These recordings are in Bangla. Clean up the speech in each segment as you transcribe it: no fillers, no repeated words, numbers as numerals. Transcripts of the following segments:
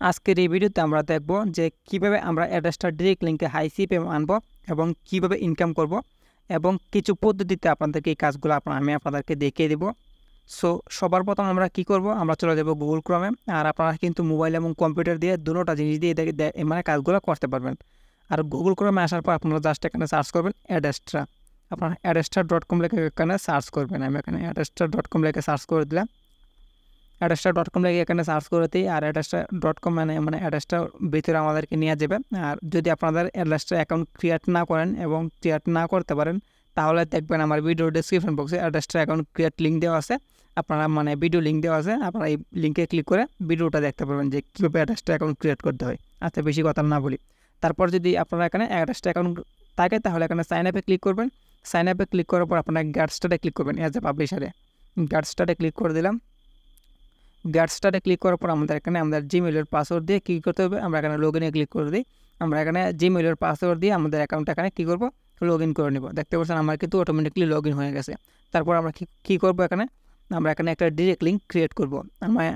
আজকের এই ভিডিওতে আমরা দেখব যে কিভাবে আমরা অ্যাড্রেসটা ডিরেক্ট লিঙ্কে হাই সিপিএম আনবো এবং কিভাবে ইনকাম করব এবং কিছু পদ্ধতিতে আপনাদেরকে এই কাজগুলো আমি আপনাদেরকে দেখিয়ে দেব। সো সবার প্রথম আমরা কি করব, আমরা চলে যাব গুগল ক্রোমে। আর আপনারা কিন্তু মোবাইল এবং কম্পিউটার দিয়ে দুটোটা জিনিস দিয়ে মানে কাজগুলো করতে পারবেন। আর গুগল ক্রোমে আসার পর আপনারা জাস্ট এখানে সার্চ করবেন অ্যাড্রেসটা। আপনারা অ্যাড্রেসটা.com লিখে এখানে সার্চ করবেন। আমি এখানে অ্যাড্রেসটা.com লিখে সার্চ করে দিলাম। অ্যাড্রেসটা.com লিখে এখানে সার্চ করতেই আর অ্যাড্রেসটা.com মানে অ্যাড্রেসটার ভিতরে আমাদেরকে নিয়ে যাবে। আর যদি আপনাদের অ্যাড্রেসটা অ্যাকাউন্ট ক্রিয়েট না করেন এবং ক্রিয়েট না করতে পারেন, তাহলে দেখবেন আমার ভিডিও ডেসক্রিপশন বক্সে অ্যাড্রেসটা অ্যাকাউন্ট ক্রিয়েট লিঙ্ক দেওয়া আছে। আপনারা মানে ভিডিও লিঙ্ক দেওয়া আছে, আপনারা এই লিঙ্কে ক্লিক করে ভিডিওটা দেখতে পারবেন যে কীভাবে অ্যাড্রেসটা অ্যাকাউন্ট ক্রিয়েট করতে হয়। আচ্ছা, বেশি কথা না বলি। তারপর যদি আপনারা এখানে অ্যাড্রেসটা অ্যাকাউন্ট থাকে তাহলে এখানে সাইন আপে ক্লিক করবেন। সাইন আপে ক্লিক করার পর আপনারা গেট স্টার্টে ক্লিক করবেন অ্যাজ এ পাবলিশারে। গেট স্টার্টে ক্লিক করে দিলাম। গেট স্টার্টে ক্লিক করার পর আমাদের এখানে আমাদের জিমেইলের পাসওয়ার্ড দিয়ে কী করতে হবে, আমরা এখানে লগ ইনে ক্লিক করে দিই। আমরা এখানে জিমেইলের পাসওয়ার্ড দিয়ে আমাদের অ্যাকাউন্টটা এখানে কী করবো, লগ ইন করে নেব। দেখতে পাচ্ছেন আমার কিন্তু অটোমেটিকলি লগ ইন হয়ে গেছে। তারপর আমরা কী করবো, আমরা এখানে একটা ডিরেক্ট লিঙ্ক ক্রিয়েট করবো।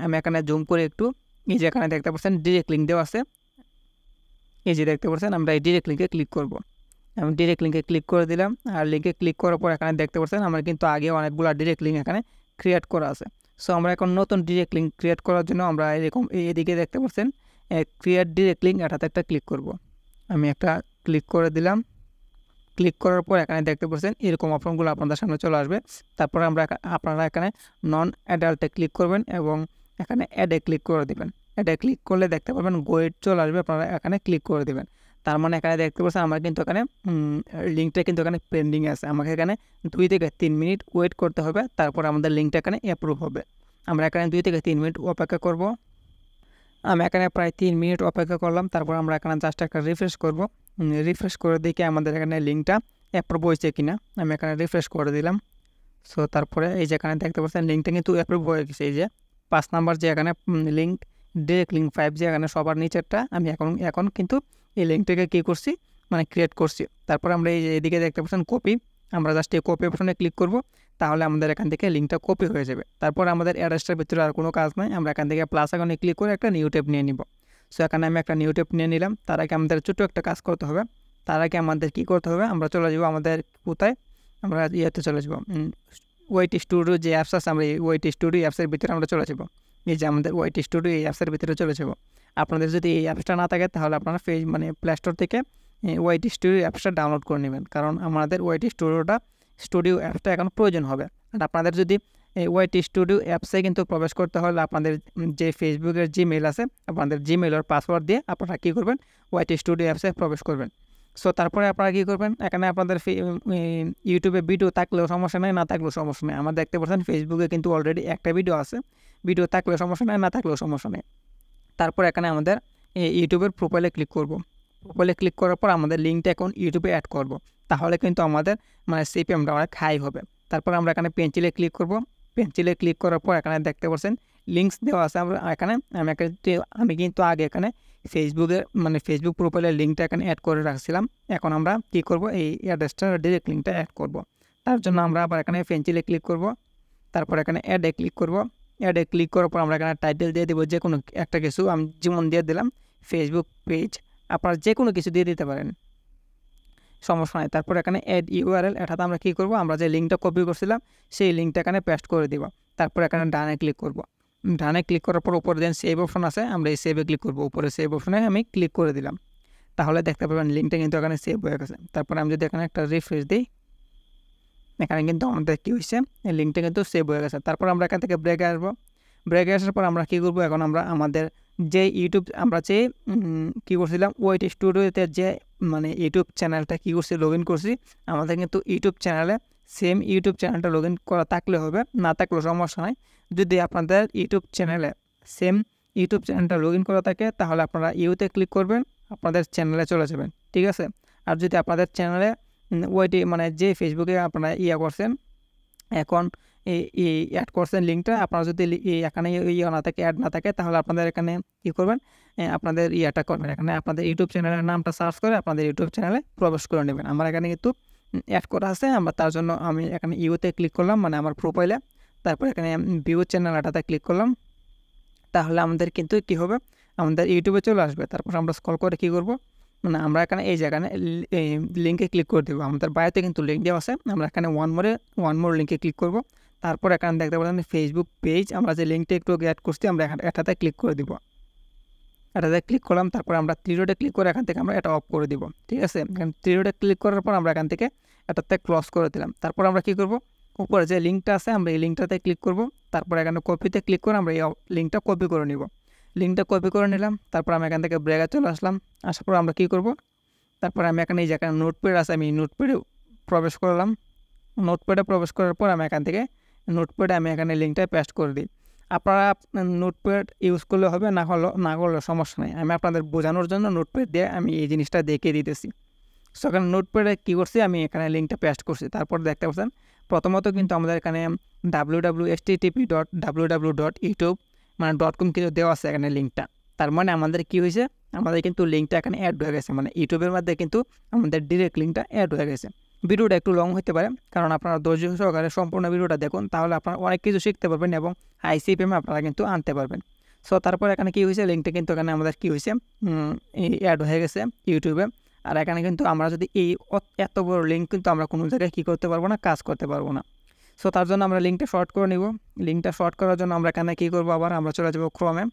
আমি এখানে জুম করে একটু, এই যে এখানে দেখতে পাচ্ছেন ডিরেক্ট লিঙ্ক দেওয়া আছে, এই যে দেখতে পাচ্ছেন, আমরা এই ডিরেক্ট লিঙ্কে ক্লিক করবো। আমি ডিরেক্ট লিঙ্কে ক্লিক করে দিলাম। আর লিঙ্কে ক্লিক করার পর এখানে দেখতে পাচ্ছেন আমার কিন্তু আগে অনেকগুলো ডিরেক্ট লিঙ্ক এখানে ক্রিয়েট করা আছে। সো আমরা এখন নতুন ডিরেক্ট লিঙ্ক ক্রিয়েট করার জন্য আমরা এরকম এদিকে দেখতে পাচ্ছেন ক্রিয়েট ডিরেক্ট লিঙ্ক, এটাতে একটা ক্লিক করব। আমি একটা ক্লিক করে দিলাম। ক্লিক করার পর এখানে দেখতে পাচ্ছেন এরকম অপশনগুলো আপনাদের সামনে চলে আসবে। তারপরে আপনারা এখানে নন অ্যাডাল্টে ক্লিক করবেন এবং এখানে অ্যাডে ক্লিক করে দেবেন। অ্যাডে ক্লিক করলে দেখতে পাবেন গোয়েট চলে আসবে, আপনারা এখানে ক্লিক করে দেবেন। তার মানে এখানে দেখতে পাচ্ছেন আমার কিন্তু এখানে লিঙ্কটা কিন্তু এখানে পেন্ডিং আছে। আমাকে এখানে 2 থেকে 3 মিনিট ওয়েট করতে হবে, তারপর আমাদের লিঙ্কটা এখানে অ্যাপ্রুভ হবে। আমরা এখানে 2 থেকে 3 মিনিট অপেক্ষা করব। আমি এখানে প্রায় 3 মিনিট অপেক্ষা করলাম। তারপর আমরা এখানে জাস্ট একটা রিফ্রেশ করব। রিফ্রেশ করে দেখে আমাদের এখানে লিঙ্কটা অ্যাপ্রুভ হয়েছে কিনা। আমি এখানে রিফ্রেশ করে দিলাম। সো তারপরে এই যে এখানে দেখতে পাচ্ছেন লিঙ্কটা কিন্তু অ্যাপ্রুভ হয়ে গেছে। এই যে 5 নাম্বার যে এখানে লিঙ্ক, ডিরেক্ট লিঙ্ক 5 যে এখানে সবার নিচেরটা, আমি এখন কিন্তু এই লিঙ্কটাকে কী করছি, মানে ক্রিয়েট করছি। তারপর আমরা এই যে এদিকে দেখতে পাচ্ছেন কপি, আমরা জাস্ট এই কপি অপশনে ক্লিক করব, তাহলে আমাদের এখান থেকে লিঙ্কটা কপি হয়ে যাবে। তারপর আমাদের অ্যাড্রেসটার ভিতরে আর কোনো কাজ নাই, আমরা এখান থেকে প্লাস আইকনে ক্লিক করে একটা নিউ ট্যাব নিয়ে নিব। সো এখানে আমি একটা নিউ ট্যাব নিয়ে নিলাম। তার আগে আমাদের ছোটো একটা কাজ করতে হবে। তার আগে আমাদের কী করতে হবে, আমরা চলে যাব আমাদের কোথায়, আমরা ইয়েতে চলে যাব ওয়াইট স্টুডিও যে অ্যাপস আছে, আমরা এই ওয়াইট স্টুডিও অ্যাপসের ভিতরে আমরা চলে যাব। এই যে আমাদের ওয়াইট স্টুডিও এই অ্যাপসের ভিতরে চলে যাব। আপনাদের যদি এই অ্যাপসটা না থাকে তাহলে আপনারা মানে প্লে স্টোর থেকে ওয়াইট স্টুডিও অ্যাপসটা ডাউনলোড করে নেবেন, কারণ আমাদের ওয়াইট স্টুডিও অ্যাপসটা এখন প্রয়োজন হবে। আর আপনাদের যদি এই ওয়াইট স্টুডিও অ্যাপসে কিন্তু প্রবেশ করতে হলে আপনাদের যে ফেসবুকের জিমেইল আছে, আপনাদের জিমেইলের পাসওয়ার্ড দিয়ে আপনারা কী করবেন, ওয়াইট স্টুডিও অ্যাপসে প্রবেশ করবেন। সো তারপরে আপনারা কী করবেন, এখানে আপনাদের ইউটিউবে ভিডিও থাকলেও সমস্যা নেই, না থাকলেও সমস্যা নেই। আমার দেখতে পাচ্ছেন ফেসবুকে কিন্তু অলরেডি একটা ভিডিও আছে, ভিডিও থাকলেও সমস্যা নেই, না থাকলেও সমস্যা নেই। তারপর এখানে আমাদের ইউটিউবের প্রোফাইলে ক্লিক করব। প্রোফাইলে ক্লিক করার পর আমাদের লিঙ্কটা এখন ইউটিউবে অ্যাড করব, তাহলে কিন্তু আমাদের মানে সিপিএমটা অনেক হাই হবে। তারপর আমরা এখানে পেন্সিলে ক্লিক করব। পেন্সিলে ক্লিক করার পর এখানে দেখতে পাচ্ছেন লিঙ্কস দেওয়া আছে। আমি কিন্তু আগে এখানে ফেসবুক প্রোফাইলের লিঙ্কটা এখানে অ্যাড করে রাখছিলাম। এখন আমরা কী করব, এই অ্যাড্রেসটার ডিরেক্ট লিঙ্কটা অ্যাড করব। তার জন্য আমরা আবার এখানে পেন্সিলে ক্লিক করব। তারপর এখানে অ্যাডে ক্লিক করব। অ্যাডে ক্লিক করার পর আমরা এখানে টাইটেল দিয়ে দেবো যে কোনো একটা কিছু, আমি যেমন দিয়ে দিলাম ফেসবুক পেজ, আপনারা যে কোনো কিছু দিয়ে দিতে পারেন, সমস্যা নাই। তারপর এখানে অ্যাড ইউআরএল, এটাতে আমরা কী করব, আমরা যে লিঙ্কটা কপি করছিলাম সেই লিঙ্কটা এখানে পেস্ট করে দিব। তারপর এখানে ডানে ক্লিক করব। ডানে ক্লিক করার পর উপরে দেন সেভ অপশন আছে, আমরা এই সেভে ক্লিক করব। উপরে সেভ অপশনে আমি ক্লিক করে দিলাম, তাহলে দেখতে পাবেন লিঙ্কটা কিন্তু এখানে সেভ হয়ে গেছে। তারপরে আমি যদি এখানে একটা রিফ্রেশ দিই, এখানে কিন্তু আমাদের কী হয়েছে, এই লিঙ্কটা কিন্তু সেভ হয়ে গেছে। তারপর আমরা এখান থেকে ব্রেকে আসবো। ব্রেকে আসার পর আমরা কী করবো, এখন আমরা আমাদের যে আমরা যে কী করছিলাম ওয়াইট স্টুডিওতে যে মানে ইউটিউব চ্যানেলটা কী করছি, লগ ইন করছি, আমাদের কিন্তু ইউটিউব চ্যানেলে সেম ইউটিউব চ্যানেলটা লগ ইন করা থাকলে হবে, না থাকলেও সমস্যা নয়। যদি আপনাদের ইউটিউব চ্যানেলে সেম ইউটিউব চ্যানেলটা লগ ইন করা থাকে তাহলে আপনারা ইউতে ক্লিক করবেন, আপনাদের চ্যানেলে চলে যাবেন, ঠিক আছে। আর যদি আপনাদের চ্যানেলে মানে যে ফেসবুকে আপনারা করছেন, এখন এই অ্যাড করছেন লিঙ্কটা, আপনারা যদি এখানে না থাকে, অ্যাড না থাকে, তাহলে আপনাদের এখানে কী করবেন, আপনাদের করবেন, এখানে আপনাদের ইউটিউব চ্যানেলের নামটা সার্চ করে আপনাদের ইউটিউব চ্যানেলে প্রবেশ করে নেবেন। আমার এখানে কিন্তু অ্যাড করা আছে, তার জন্য আমি এখানে ইউতে ক্লিক করলাম, মানে আমার প্রোফাইলে। তারপর এখানে ভিউ চ্যানেল এটাতে ক্লিক করলাম, তাহলে আমাদের কিন্তু কী হবে, আমাদের ইউটিউবে চলে আসবে। তারপর আমরা স্ক্রল করে কী করব, মানে আমরা এখানে এই যে এখানে লিঙ্কে ক্লিক করে দেবো। আমাদের বায়োতে কিন্তু লিঙ্ক দেওয়া আছে, আমরা এখানে ওয়ান মোর লিঙ্কে ক্লিক করব। তারপর এখানে দেখতে পাচ্ছেন ফেসবুক পেজ, আমরা যে লিঙ্কটা একটু অ্যাড করছি আমরা এটাতে ক্লিক করে দিব। এটাতে ক্লিক করলাম, তারপর আমরা থ্রি ডটে ক্লিক করে এখান থেকে আমরা এটা অফ করে দিব। ঠিক আছে, এখানে থ্রি ডটে ক্লিক করার পর আমরা এখান থেকে এটাতে ক্লোজ করে দিলাম। তারপর আমরা কী করব, উপরে যে লিঙ্কটা আছে আমরা এই লিঙ্কটাতে ক্লিক করব। তারপর এখানে কপিতে ক্লিক করে আমরা এই লিঙ্কটা কপি করে নিব। লিঙ্কটা কপি করে নিলাম, তারপর আমি এখান থেকে ব্রেকে চলে আসলাম। আসার পর আমরা কী করব, তারপর আমি এখানে এই যে এখানে নোটপ্যাড আছে, আমি নোটপ্যাডে প্রবেশ করলাম। নোটপ্যাডে প্রবেশ করার পর আমি এখান থেকে নোটপ্যাডে আমি এখানে লিঙ্কটা পেস্ট করে দিই। আপনারা নোটপ্যাড ইউজ করলে হবে, না করলে সমস্যা নেই। আমি আপনাদের বোঝানোর জন্য নোটপ্যাড দিয়ে আমি এই জিনিসটা দেখিয়ে দিতেছি। সো এখানে নোটপ্যাডে কী করছি, আমি এখানে লিঙ্কটা পেস্ট করছি। তারপর দেখতে পাচ্ছেন প্রথমত কিন্তু আমাদের এখানে www.http.www.youtube মানে .com কিন্তু দেওয়া আছে এখানে লিঙ্কটা। তার মানে আমাদের কী হয়েছে, আমাদের কিন্তু লিঙ্কটা এখানে অ্যাড হয়ে গেছে, মানে ইউটিউবের মধ্যে কিন্তু আমাদের ডিরেক্ট লিঙ্কটা অ্যাড হয়ে গেছে। ভিডিওটা একটু লং হতে পারে, কারণ আপনারা ধৈর্য সহকারে সম্পূর্ণ ভিডিওটা দেখুন, তাহলে আপনারা অনেক কিছু শিখতে পারবেন এবং হাই সিপিএমে আপনারা কিন্তু আনতে পারবেন। সো তারপর এখানে কী হয়েছে, লিঙ্কটা কিন্তু এখানে আমাদের কী হয়েছে, অ্যাড হয়ে গেছে ইউটিউবে। আর এখানে কিন্তু আমরা যদি এই এত বড় লিঙ্ক কিন্তু আমরা কোনো জায়গায় কী করতে পারবো না, কাজ করতে পারবো না। সো তার জন্য আমরা লিঙ্কটা শর্ট করে নিব। লিঙ্কটা শর্ট করার জন্য আমরা এখানে কী করবো, আবার আমরা চলে যাবো ক্রমে।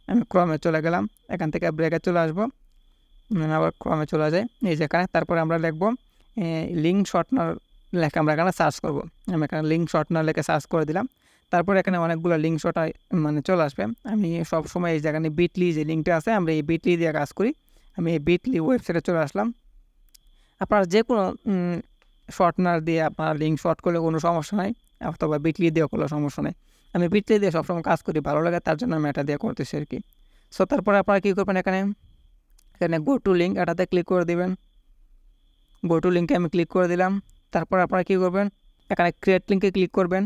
আমি ক্রমে চলে গেলাম, এখান থেকে ব্রেকে চলে আসবো, আবার ক্রমে চলে যাই এই যেখানে। তারপরে আমরা লিখবো লিঙ্ক শর্টনার লেখা আমরা এখানে সার্চ করব। আমি এখানে লিঙ্ক শর্টনার লেখে সার্চ করে দিলাম। তারপরে এখানে অনেকগুলো লিঙ্ক শর্টার মানে চলে আসবে। আমি সবসময় এই জায়গায় বিটলি যে লিঙ্কটা আছে আমরা এই বিটলি দিয়ে কাজ করি। আমি এই বিটলি ওয়েবসাইটে চলে আসলাম। আপনারা যে কোনো শর্টনার দিয়ে আপনারা লিঙ্ক শর্ট করলে কোনো সমস্যা নাই, অথবা বিটলি দিয়ে করলে সমস্যা নেই। আমি বিটলি দিয়ে সবসময় কাজ করি, ভালো লাগে, তার জন্য আমি এটা দিয়ে করতেছি আর কি। সো তারপরে আপনারা কী করবেন, এখানে গো টু লিঙ্ক এটাতে ক্লিক করে দেবেন। গো টু লিঙ্কে আমি ক্লিক করে দিলাম। তারপর আপনারা কী করবেন, এখানে ক্রিয়েট লিঙ্কে ক্লিক করবেন।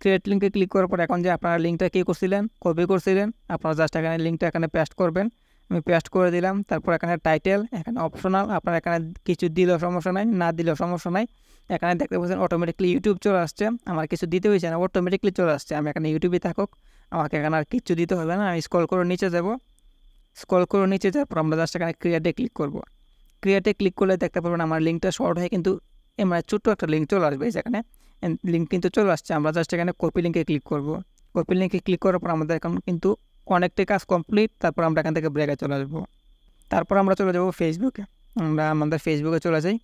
ক্রিয়েট লিঙ্কে ক্লিক করার পর এখন যে আপনারা লিঙ্কটা কী করছিলেন, কপি করছিলেন, আপনারা জাস্ট এখানে লিঙ্কটা এখানে পেস্ট করবেন। আমি পেস্ট করে দিলাম। তারপর এখানে টাইটেল, এখানে অপশনাল, আপনারা এখানে কিছু দিলেও সমস্যা নাই, না দিলেও সমস্যা নাই। এখানে দেখতে পাচ্ছেন অটোমেটিকলি ইউটিউব চলে আসছে, আমার কিছু দিতে হয়েছে না, অটোমেটিকলি চলে আসছে। আমি এখানে ইউটিউবে থাকুক, আমাকে এখানে আর কিছু দিতে হবে না। আমি স্ক্রল করে নিচে যাব। স্ক্রল করে নিচে যাওয়ার পর আমরা জাস্ট এখানে ক্রিয়েটে ক্লিক করব। ক্রিয়েটে ক্লিক করলে দেখতে পারবেন আমার লিঙ্কটা শর্ট হয়ে কিন্তু মানে ছোট্ট একটা লিঙ্ক চলে আসবে। যেখানে লিঙ্ক কিন্তু চলে আসছে, আমরা জাস্ট এখানে কপি লিঙ্কে ক্লিক করব। কপি লিঙ্কে ক্লিক করার পর আমাদের এখন কিন্তু অনেকটাই কাজ কমপ্লিট। তারপর আমরা এখান থেকে ব্রেকে চলে আসবো। তারপর আমরা চলে যাব ফেসবুকে। আমরা আমাদের ফেসবুকে চলে যাই।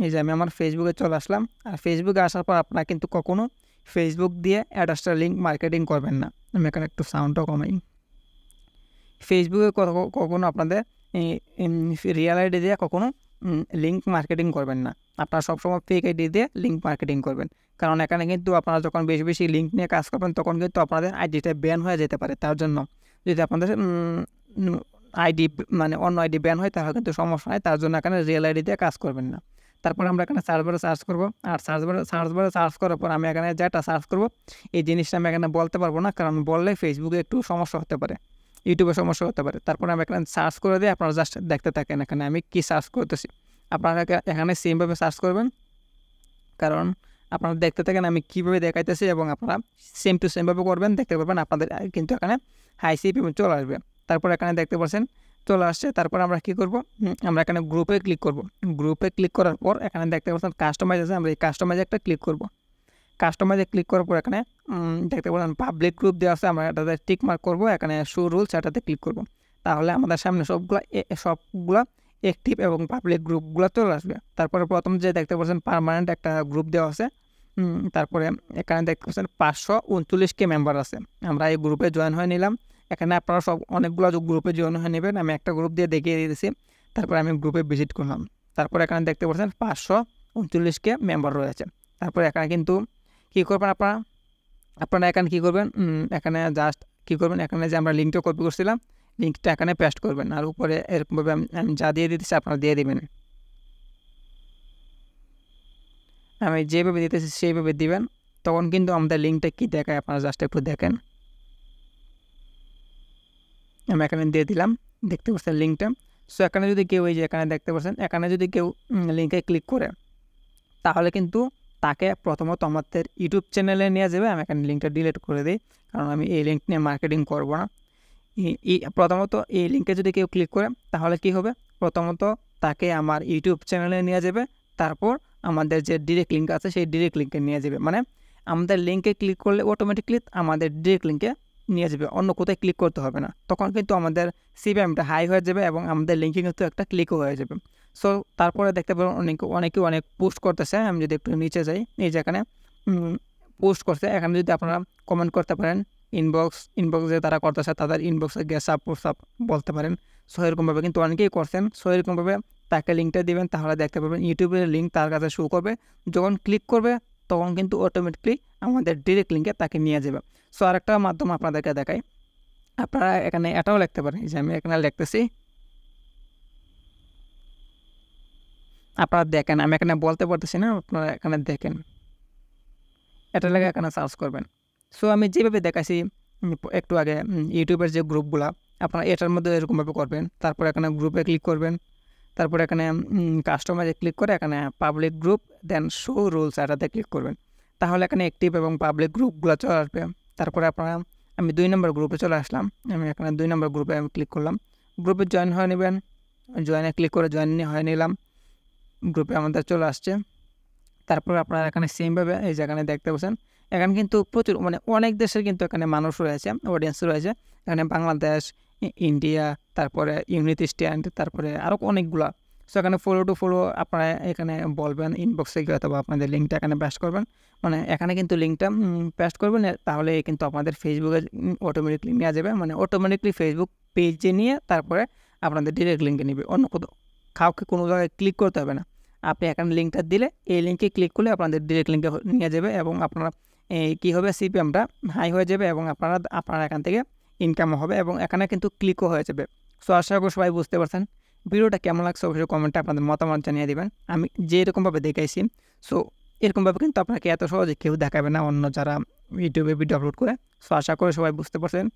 এই যে আমি আমার ফেসবুকে চলে আসলাম। আর ফেসবুকে আসার পর আপনারা কিন্তু কখনো ফেসবুক দিয়ে অ্যাডাস্টার লিঙ্ক মার্কেটিং করবেন না। আমি এখানে একটু সাউন্ডটা কমাই। ফেসবুকে কখনো আপনাদের রিয়েল আইডি দিয়ে কখনো লিঙ্ক মার্কেটিং করবেন না। আপনারা সবসময় ফেক আইডি দিয়ে লিঙ্ক মার্কেটিং করবেন, কারণ এখানে কিন্তু আপনারা যখন বেশি বেশি লিঙ্ক নিয়ে কাজ করবেন তখন কিন্তু আপনাদের আইডিটা ব্যান হয়ে যেতে পারে। তার জন্য যদি আপনাদের আইডি মানে অন্য আইডি ব্যান হয় তাহলে কিন্তু সমস্যা হয়। তার জন্য এখানে রিয়েল আইডি দিয়ে কাজ করবেন না। তারপর আমরা এখানে সার্চবারে সার্চ করবো। আর সার্চবারে সার্চ করার পর আমি এখানে যেটা সার্চ করবো এই জিনিসটা আমি এখানে বলতে পারবো না, কারণ বললে ফেসবুকে একটু সমস্যা হতে পারে, ইউটিউবে সমস্যা হতে পারে। তারপরে আমি এখানে সার্চ করে দিই, আপনারা জাস্ট দেখতে থাকেন এখানে আমি কি সার্চ করতেছি। আপনারা এখানে সেমভাবে সার্চ করবেন, কারণ আপনারা দেখতে থাকেন আমি কীভাবে দেখাইতেছি এবং আপনারা সেম টু সেমভাবে করবেন, দেখতে পারবেন আপনাদের কিন্তু এখানে হাই সিপিএম চলে আসবে। তারপর এখানে দেখতে পাচ্ছেন চলে আসছে। তারপর আমরা কী করব, আমরা এখানে গ্রুপে ক্লিক করব। গ্রুপে ক্লিক করার পর এখানে দেখতে পাচ্ছেন কাস্টমাইজ আছে, আমরা এই কাস্টমাইজে একটা ক্লিক করব। কাস্টমাইজে ক্লিক করার পর এখানে দেখতে পাচ্ছেন পাবলিক গ্রুপ দেওয়া আছে, আমরা এটাতে টিক মার্ক করবো। এখানে শো রুলস এটাতে ক্লিক করব। তাহলে আমাদের সামনে সবগুলা অ্যাক্টিভ এবং পাবলিক গ্রুপগুলো চলে আসবে। তারপরে প্রথম যে দেখতে পাচ্ছেন পার্মানেন্ট একটা গ্রুপ দেওয়া আছে। তারপরে এখানে দেখতে পাচ্ছেন 539 মেম্বার আছে, আমরা এই গ্রুপে জয়েন হয়ে নিলাম। এখানে আপনারা অনেকগুলো গ্রুপে জয়েন হয়ে নেবেন, আমি একটা গ্রুপ দিয়ে দেখিয়ে দিয়েছি। তারপরে আমি গ্রুপে ভিজিট করলাম। তারপরে এখানে দেখতে পাচ্ছেন 539 মেম্বার রয়েছে। তারপরে এখানে কিন্তু কী করবেন আপনারা এখানে কী করবেন, এখানে জাস্ট কী করবেন, এখানে যে আমরা লিঙ্কটা কপি করছিলাম লিঙ্কটা এখানে পেস্ট করবেন। আর উপরে এরকমভাবে আমি যা দিয়ে দিতেছি আপনারা দিয়ে দেবেন, আমি যেভাবে দিতেছি সেইভাবে দিবেন। তখন কিন্তু আমাদের লিঙ্কটা কী দেখায় আপনারা জাস্ট একটু দেখেন। আমি এখানে দিয়ে দিলাম, দেখতে পাচ্ছেন লিঙ্কটা। সো এখানে যদি কেউ এই যে এখানে দেখতে পাচ্ছেন এখানে যদি কেউ লিঙ্কে ক্লিক করে তাহলে কিন্তু তাকে প্রথমত আমাদের ইউটিউব চ্যানেলে নিয়ে যাবে। আমি এখানে লিঙ্কটা ডিলিট করে দিই, কারণ আমি এই লিঙ্ক নিয়ে মার্কেটিং করব না। প্রথমত এই লিঙ্কে যদি কেউ ক্লিক করে তাহলে কি হবে, প্রথমত তাকে আমার ইউটিউব চ্যানেলে নিয়ে যাবে, তারপর আমাদের যে ডিরেক্ট লিঙ্ক আছে সেই ডিরেক্ট লিঙ্কে নিয়ে যাবে। মানে আমাদের লিঙ্কে ক্লিক করলে অটোমেটিকলি আমাদের ডিরেক্ট লিঙ্কে নিয়ে যাবে, অন্য কোথায় ক্লিক করতে হবে না। তখন কিন্তু আমাদের সিপিএমটা হাই হয়ে যাবে এবং আমাদের লিঙ্কে কিন্তু একটা ক্লিকও হয়ে যাবে। সো তারপরে দেখতে পাবেন অনেকে অনেক পোস্ট করতেছে। আমি যদি একটু নিচে যাই, এই যে এখানে পোস্ট করছে, এখানে যদি আপনারা কমেন্ট করতে পারেন, ইনবক্সে তারা করতেছে, তাদের ইনবক্সে গিয়ে সাপ বলতে পারেন। সো এরকমভাবে কিন্তু অনেকেই করছেন। সো এরকমভাবে তাকে লিঙ্কটা দিবেন, তাহলে দেখতে পাবেন ইউটিউবের লিঙ্ক তার কাছে শো করবে। যখন ক্লিক করবে তখন কিন্তু অটোমেটিকলি আমাদের ডিরেক্ট লিঙ্কে তাকে নিয়ে যাবে। সো আরেকটা মাধ্যম আপনাদেরকে দেখাই, আপনারা এখানে এটাও লিখতে পারেন, যে আমি এখানে লিখতেছি, আপনারা দেখেন, আমি এখানে বলতে পারতেছি না, আপনারা এখানে দেখেন, এটা লেগে এখানে সার্চ করবেন। সো আমি যেভাবে দেখাইছি একটু আগে ইউটিউবের যে গ্রুপগুলা, আপনারা এটার মধ্যে এরকমভাবে করবেন। তারপর এখানে গ্রুপে ক্লিক করবেন, তারপর এখানে কাস্টমাইজে ক্লিক করে এখানে পাবলিক গ্রুপ, দেন শো রুলস এটাতে ক্লিক করবেন। তাহলে এখানে অ্যাক্টিভ এবং পাবলিক গ্রুপগুলো চলে আসবে। তারপরে আপনারা, আমি 2 নম্বর গ্রুপে চলে আসলাম, আমি এখানে 2 নম্বর গ্রুপে আমি ক্লিক করলাম। গ্রুপে জয়েন হয়ে নেবেন, জয়েনে ক্লিক করে জয়েন হয়ে নিলাম, গ্রুপে আমাদের চলে আসছে। তারপর আপনারা এখানে সেমভাবে এই যেখানে দেখতে পাচ্ছেন, এখানে কিন্তু প্রচুর মানে অনেক দেশের কিন্তু এখানে মানুষ রয়েছে, অডিয়েন্স রয়েছে। এখানে বাংলাদেশ, ইন্ডিয়া, তারপরে ইউনাইটেড স্টেট, তারপরে আরও অনেকগুলা। সো এখানে ফলো টু ফলো আপনারা এখানে বলবেন ইনবক্সে গিয়ে, অথবা আপনাদের লিঙ্কটা এখানে পেস্ট করবেন। মানে এখানে কিন্তু লিঙ্কটা পেস্ট করবেন, তাহলে কিন্তু আপনাদের ফেসবুকে অটোমেটিকলি নিয়ে যাবে। মানে অটোমেটিকলি ফেসবুক পেজে নিয়ে তারপরে আপনাদের ডিরেক্ট লিঙ্কে নেবে, অন্য কাউকে কোনো জায়গায় ক্লিক করতে হবে না। আপনি এখানে লিঙ্কটা দিলে এই লিঙ্কে ক্লিক করলে আপনাদের ডিরেক্ট লিঙ্কে নিয়ে যাবে এবং আপনারা কী হবে, সিপিএমটা হাই হয়ে যাবে এবং আপনারা এখান থেকে ইনকামও হবে এবং এখানে কিন্তু ক্লিকও হয়ে যাবে। সো আশা করি সবাই বুঝতে পারছেন। ভিডিওটা কেমন লাগছে অবশ্যই কমেন্টে আপনাদের মতামত জানিয়ে দেবেন। আমি যে এরকমভাবে দেখাইছি, সো এরকমভাবে কিন্তু আপনাকে এত সহজে কেউ দেখাবে না, অন্য যারা ইউটিউবে ভিডিও আপলোড করে। সো আশা করি সবাই বুঝতে পারছেন।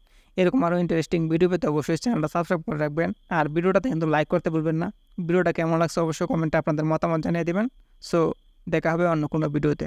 এরকম আরও ইন্টারেস্টিং ভিডিও পেতে অবশ্যই চ্যানেলটা সাবস্ক্রাইব করে রাখবেন, আর ভিডিওটাতে কিন্তু লাইক করতে ভুলবেন না। ভিডিওটা কেমন লাগছে অবশ্যই কমেন্টে আপনাদের মতামত জানিয়ে দেবেন। সো দেখা হবে অন্য কোনো ভিডিওতে।